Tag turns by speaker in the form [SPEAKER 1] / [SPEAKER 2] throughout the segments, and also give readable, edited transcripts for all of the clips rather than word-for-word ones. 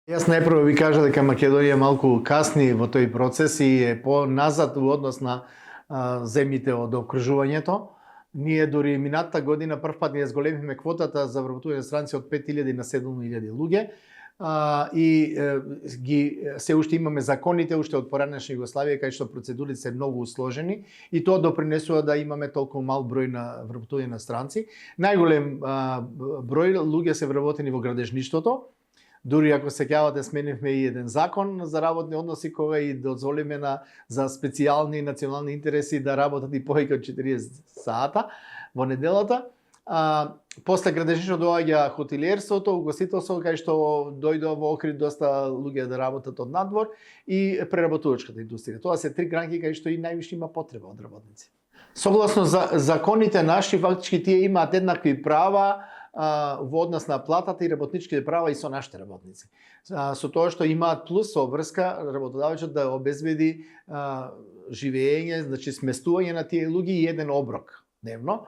[SPEAKER 1] Јас најпрво ви кажа дека Македонија малку касни во тој процес и е по-назад во однос на земјите од окружувањето. Ние дури минатата година прв пат ние зголемивме квотата за вработување на странци од 5000 на 7000 луѓе. Се уште имаме законите уште од поранешна Југославија, кај што процедурите се многу усложени и тоа допринесува да имаме толку мал број на вработување на странци. Најголем број луѓе се вработени во градежништвото. Дури ако се сеќавате, сменивме и еден закон за работни односи кога и дозволиме за специјални национални интереси да работат и повеќе од 40 сата во неделата. После градежништвото доаѓа хотелиерството, угостителството, кај што дојдоа во Охрид доста луѓе да работат од надвор и преработувачката индустрија. Тоа се три гранки кај што и највише има потреба од работници. Согласно законите наши, фактички тие имаат еднакви права во однос на платата и работничките права и со нашите работници. Со тоа што имаат плюс со врска работодавачот да обезбеди живење, значи сместување на тие луѓе и еден оброк дневно.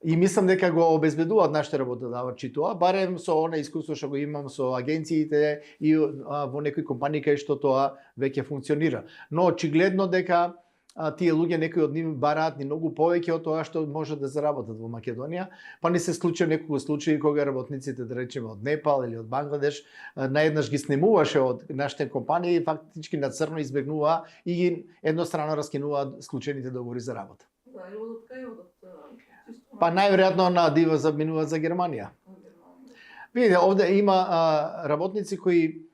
[SPEAKER 1] И мислам дека го обезбедуваат нашите работодавачи тоа, барем со она искуство што го имам со агенциите и во некои компании кај што тоа веќе функционира. Но очигледно дека тие луѓе, некои од нив бараат ни многу повеќе од тоа што може да заработат во Македонија, па ни се случи неколку случаи кога работниците, да речеме од Непал или од Бангладеш, наеднаш ги снимуваше од нашите компании и фактички на црно избегнуваа и ги еднострано раскинуваа склучените договори за работа. Па најверојатно на дива заминуваат за Германија. Видите, овде има работници кои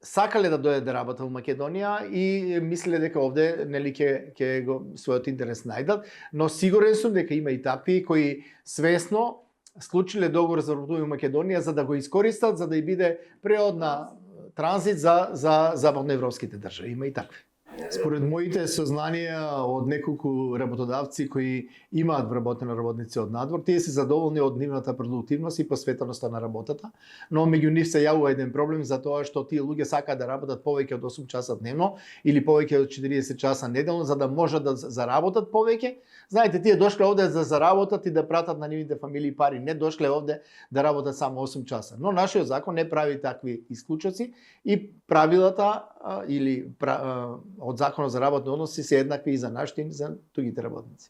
[SPEAKER 1] сакале да дојдат да работат во Македонија и мислеле дека овде нели ќе го својот интерес најдат, но сигурен сум дека има и такви кои свесно склучиле договор за работување во Македонија за да го искористат, за да и биде преодна транзит за западноевропските држави. Има и такви. Според моите сознанија од неколку работодавци кои имаат вработени работници од надвор, тие се задоволни од нивната продуктивност и посветеноста на работата, но меѓу нив се јавува еден проблем за тоа што тие луѓе сакаат да работат повеќе од 8 часа дневно или повеќе од 40 часа неделно за да можат да заработат повеќе. Знаете, тие дошле овде да заработат и да пратат на нивните фамилии пари, не дошле овде да работат само 8 часа. Но нашиот закон не прави такви исклучоци и правилата или од Законот за работни односи се еднакви и за нашите и за другите работници.